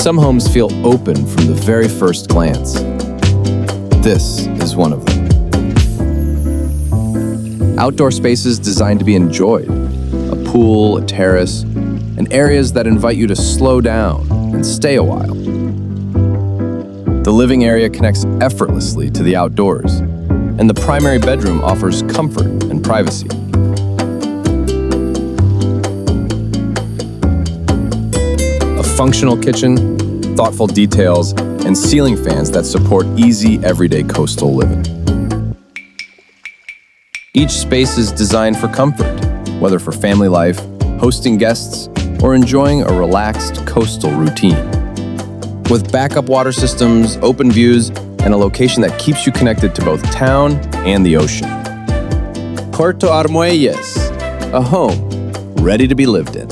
Some homes feel open from the very first glance. This is one of them. Outdoor spaces designed to be enjoyed. A pool, a terrace, and areas that invite you to slow down and stay a while. The living area connects effortlessly to the outdoors, and the primary bedroom offers comfort and privacy. A functional kitchen, thoughtful details, and ceiling fans that support easy, everyday coastal living. Each space is designed for comfort, whether for family life, hosting guests, or enjoying a relaxed coastal routine. With backup water systems, open views, and a location that keeps you connected to both town and the ocean. Puerto Armuelles, a home ready to be lived in.